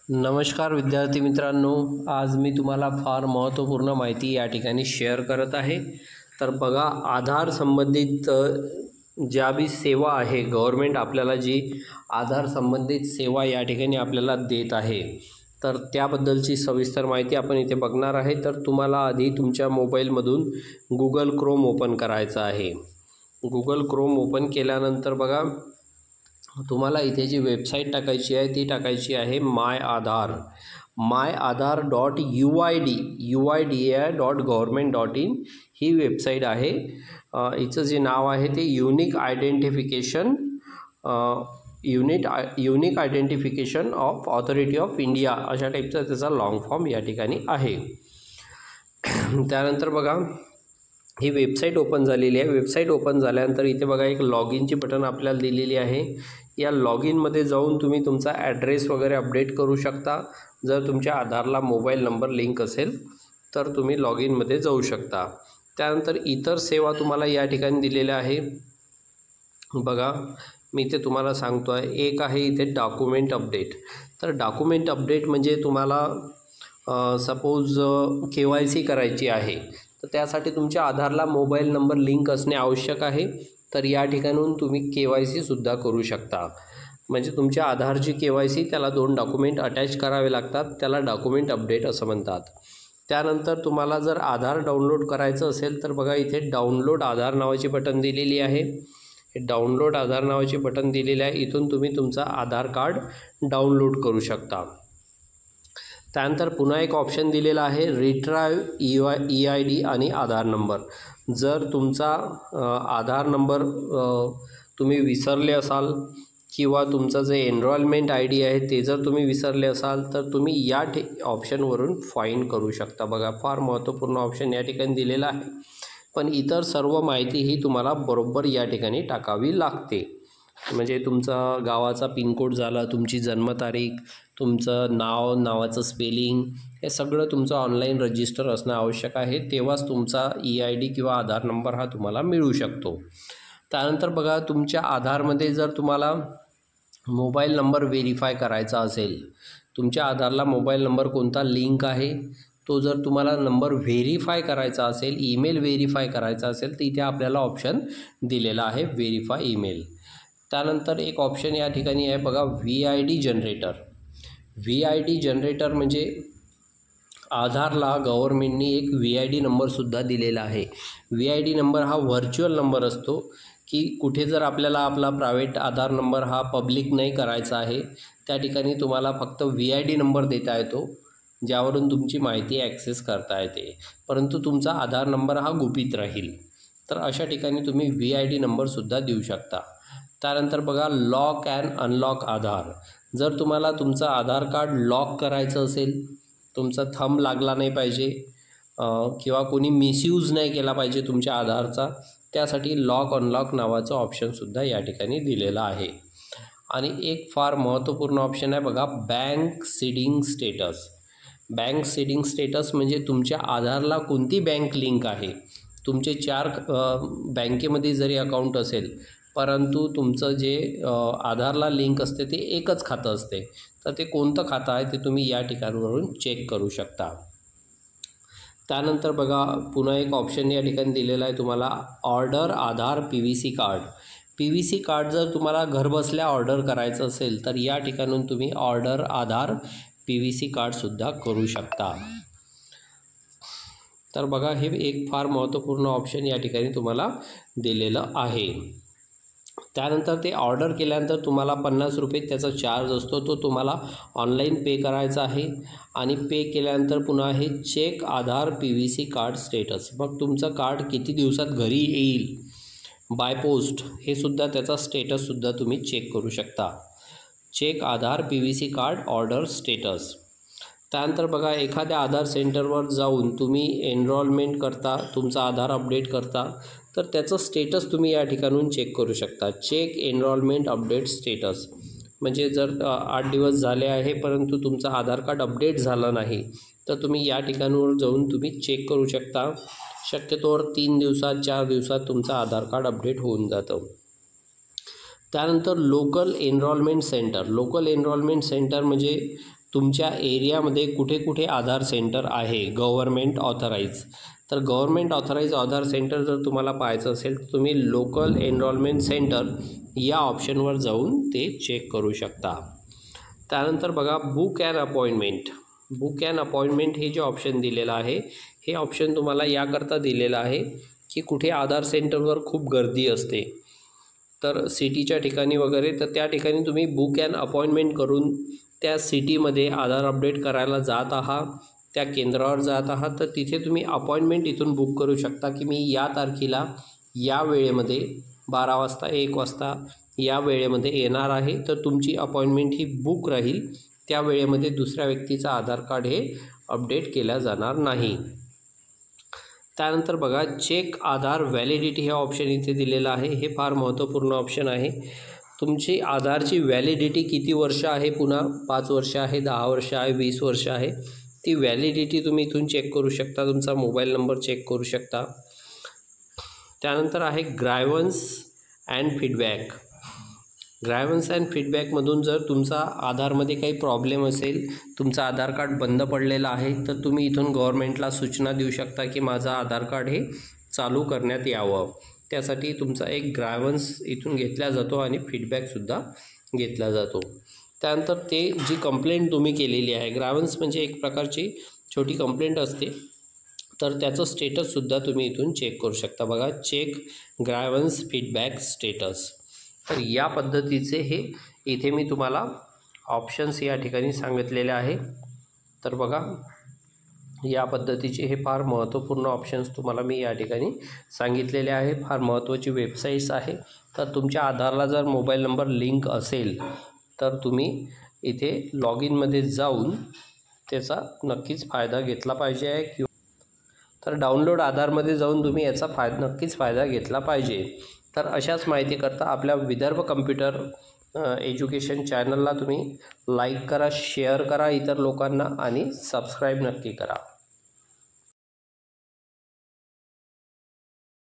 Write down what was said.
नमस्कार विद्यार्थी मित्रांनो, आज मी तुम्हाला फार महत्त्वपूर्ण माहिती या ठिकाणी शेअर करत आहे। तर बघा, आधार संबंधित ज्या बी सेवा आहे, गव्हर्नमेंट आपल्याला जी आधार संबंधित सेवा या ठिकाणी आपल्याला देत आहे, तर त्याबद्दलची सविस्तर माहिती आपण इथे बघणार आहे। तर तुम्हाला आधी तुमच्या मोबाईलमधून गूगल क्रोम ओपन करायचं आहे। गूगल क्रोम ओपन केल्यानंतर बघा, तुम्हाला इथे जी वेबसाईट टाकायची आहे ती टाकायची आहे myAadhar.uid.government.in ही वेबसाईट आहे। हिचं जे नाव आहे ते unique identification of authority of India अशा टाईपचा त्याचा लॉंग फॉर्म या ठिकाणी आहे। त्यानंतर बघा, ही वेबसाईट ओपन झालेली आहे। वेबसाईट ओपन झाल्यानंतर इथे बघा एक लॉग इनची बटन आपल्याला दिलेली आहे। या लॉग इनमध्ये जाऊन तुम्ही तुमचा ॲड्रेस वगैरे अपडेट करू शकता। जर तुमच्या आधारला मोबाईल नंबर लिंक असेल तर तुम्ही लॉग इनमध्ये जाऊ शकता। त्यानंतर इतर सेवा तुम्हाला या ठिकाणी दिलेल्या आहे। बघा, मी ते तुम्हाला सांगतो आहे। एक आहे इथे डॉक्युमेंट अपडेट। तर डॉक्युमेंट अपडेट म्हणजे तुम्हाला सपोज KYC करायची आहे, तर त्यासाठी तुमच्या आधारला मोबाईल नंबर लिंक असणे आवश्यक आहे। तर या ठिकाणून तुम्ही KYC सुद्धा करू शकता। म्हणजे तुमच्या आधारची KYC त्याला 2 डॉक्युमेंट अटॅच करावे लागतात, त्याला डॉक्युमेंट अपडेट असं म्हणतात। त्यानंतर तुम्हाला जर आधार डाउनलोड करायचं असेल तर बघा, इथे डाउनलोड आधार नावाची बटन दिलेली आहे। हे डाउनलोड आधार नावाचे बटन दिलेले आहे। इथून तुम्ही तुमचा आधार कार्ड डाउनलोड करू शकता। त्यानंतर पुन्हा एक ऑप्शन दिलेला आहे रिट्राईव्ह EID आणि आधार नंबर। जर तुमचा आधार नंबर तुम्ही विसरले असाल किंवा तुमचं जे एनरोलमेंट ID आहे ते जर तुम्ही विसरले असाल तर तुम्ही या ऑप्शनवरून फाईंड करू शकता। बघा, फार महत्त्वपूर्ण ऑप्शन या ठिकाणी दिलेला आहे। पण इतर सर्व माहिती ही तुम्हाला बरोबर या ठिकाणी टाकावी लागते। म्हणजे तुमचा गावाचा पिनकोड झाला, तुमची जन्मतारीख, तुमचं नावाचं स्पेलिंग, हे सगळं तुमचं ऑनलाईन रजिस्टर असणं आवश्यक आहे। तेव्हाच तुमचा EID किंवा आधार नंबर हा तुम्हाला मिळू शकतो। त्यानंतर बघा, तुमच्या आधारमध्ये जर तुम्हाला मोबाईल नंबर व्हेरीफाय करायचा असेल, तुमच्या आधारला मोबाईल नंबर कोणता लिंक आहे तो जर तुम्हाला नंबर व्हेरीफाय करायचा असेल, ईमेल व्हेरीफाय करायचा असेल, तर इथे आपल्याला ऑप्शन दिलेला आहे व्हेरीफाय ईमेल। त्यानंतर एक ऑप्शन या ठिकाणी आहे बघा, VID जनरेटर। VID जनरेटर म्हणजे आधारला गव्हर्नमेंटनी एक VID नंबरसुद्धा दिलेला आहे। VID नंबर हा व्हर्च्युअल नंबर असतो की कुठे जर आपल्याला आपला प्रायव्हेट आधार नंबर हा पब्लिक नाही करायचा आहे, त्या ठिकाणी तुम्हाला फक्त VID नंबर देता येतो, ज्यावरून तुमची माहिती ॲक्सेस करता येते, परंतु तुमचा आधार नंबर हा गुपित राहील। तर अशा ठिकाणी तुम्ही VID नंबरसुद्धा देऊ शकता। त्यानंतर बघा, लॉक अँड अनलॉक आधार। जर तुम्हाला तुमचं आधार कार्ड लॉक करायचं असेल, तुमचा थंब लागला नाही पाहिजे किंवा कोणी मिसयूज नाही केला पाहिजे तुमच्या आधारचा, त्यासाठी लॉक अनलॉक नावाचं ऑप्शनसुद्धा या ठिकाणी दिलेलं आहे। आणि एक फार महत्त्वपूर्ण ऑप्शन आहे बघा, bank seeding status. Bank seeding status म्हणजे तुमच्या आधारला कोणती बँक लिंक आहे। तुमचे 4 बँकेमध्ये जरी अकाउंट असेल, परंतु तुमचं जे आधारला लिंक असते ते एकच खातं असते, तर ते कोणतं खातं आहे ते तुम्ही या ठिकाणावरून चेक करू शकता। त्यानंतर बघा, पुन्हा एक ऑप्शन या ठिकाणी दिलेला आहे तुम्हाला, ऑर्डर आधार PVC कार्ड। PVC कार्ड जर तुम्हाला घरबसल्या ऑर्डर करायचं असेल तर या ठिकाणून तुम्ही ऑर्डर आधार PVC कार्डसुद्धा करू शकता। तर बघा, हे एक फार महत्त्वपूर्ण ऑप्शन या ठिकाणी तुम्हाला दिलेलं आहे। त्यानंतर ते ऑर्डर केल्यानंतर तुम्हाला 50 रुपये त्याचा चार्ज असतो, तो तुम्हाला ऑनलाईन पे करायचा आहे। आणि पे केल्यानंतर पुन्हा हे चेक आधार PVC कार्ड स्टेटस। मग तुमचं कार्ड किती दिवसात घरी येईल बाय पोस्ट, हे सुद्धा त्याचा स्टेटससुद्धा तुम्ही चेक करू शकता। चेक आधार PVC कार्ड ऑर्डर स्टेटस। त्यानंतर बघा, एखाद्या आधार सेंटरवर जाऊन तुम्ही एनरोलमेंट करता, तुमचा आधार अपडेट करता, तर त्याचं स्टेटस तुम्ही या ठिकाणून चेक करू शकता। चेक एनरोलमेंट अपडेट स्टेटस म्हणजे जर 8 दिवस झाले आहे परंतु तुमचं आधार कार्ड अपडेट झालं नाही, तर तुम्ही या ठिकाणावर जाऊन तुम्ही चेक करू शकता। शक्यतोवर 3 दिवसात 4 दिवसात तुमचं आधार कार्ड अपडेट होऊन जातं। त्यानंतर local enrolment centre. Local enrolment centre म्हणजे तुमच्या एरियामध्ये कुठे कुठे आधार सेंटर आहे गव्हर्मेंट ऑथराईज. तर गव्हर्मेंट ऑथराईज आधार सेंटर जर तुम्हाला पाहायचं असेल तर तुम्ही लोकल एनरोलमेंट सेंटर या ऑप्शनवर जाऊन ते चेक करू शकता. त्यानंतर बघा book an appointment. Book an appointment हे जे ऑप्शन दिलेलं आहे हे ऑप्शन तुम्हाला याकरता दिलेलं आहे की कुठे आधार सेंटरवर खूप गर्दी असते तर सिटीच्या ठिकाणी वगैरे, तर त्या ठिकाणी तुम्ही बुक ॲन अपॉइंटमेंट करून त्या सिटीमध्ये आधार अपडेट करायला जात आहात, त्या केंद्रावर जात आहात, तर तिथे तुम्ही अपॉइंटमेंट इथून बुक करू शकता की मी या तारखेला या वेळेमध्ये 12 वाजता 1 वाजता या वेळेमध्ये येणार आहे. तर तुमची अपॉइंटमेंट ही बुक राहील. त्या वेळेमध्ये दुसऱ्या व्यक्तीचं आधार कार्ड हे अपडेट केल्या जाणार नाही. त्यानंतर बघा चेक आधार व्हॅलिडिटी हे ऑप्शन इथे दिलेलं आहे. हे फार महत्त्वपूर्ण ऑप्शन आहे. तुमची आधारची व्हॅलिडिटी किती वर्ष आहे, पुन्हा 5 वर्ष आहे, 10 वर्ष आहे, 20 वर्ष आहे, ती व्हॅलिडिटी तुम्ही इथून चेक करू शकता. तुमचा मोबाईल नंबर चेक करू शकता. त्यानंतर आहे ग्रायव्हन्स अँड फीडबॅक. ग्रायव्हन्स अँड फीडबॅकमधून जर तुमचा आधारमध्ये काही प्रॉब्लेम असेल, तुमचं आधार कार्ड बंद पडलेलं आहे, तर तुम्ही इथून गव्हर्मेंटला सूचना देऊ शकता की माझं आधार कार्ड हे चालू करण्यात यावं. त्यासाठी तुमचा एक ग्रायव्हन्स इथून घेतला जातो आणि फीडबॅकसुद्धा घेतला जातो. त्यानंतर ते जी कंप्लेंट तुम्ही केलेली आहे, ग्रायव्हन्स म्हणजे एक प्रकारची छोटी कंप्लेंट असते, तर त्याचं स्टेटससुद्धा तुम्ही इथून चेक करू शकता. बघा चेक ग्रायव्हन्स फीडबॅक स्टेटस. तर या पद्धतीचे हे इथे मी तुम्हाला ऑप्शन्स या ठिकाणी सांगितलेले आहे. तर बघा या पद्धतीचे हे फार महत्त्वपूर्ण ऑप्शन्स तुम्हाला मी या ठिकाणी सांगितलेले आहे. फार महत्त्वाची वेबसाईट्स आहे. तर तुमच्या आधारला जर मोबाईल नंबर लिंक असेल तर तुम्ही इथे लॉग इनमध्ये जाऊन त्याचा नक्कीच फायदा घेतला पाहिजे आहे. तर डाउनलोड आधारमध्ये जाऊन तुम्ही याचा नक्कीच फायदा घेतला पाहिजे. तर अशाच माहितीकरता आपल्या विदर्भ कम्प्युटर एज्युकेशन चॅनलला तुम्ही लाईक करा, शेअर करा इतर लोकांना आणि सबस्क्राईब नक्की करा.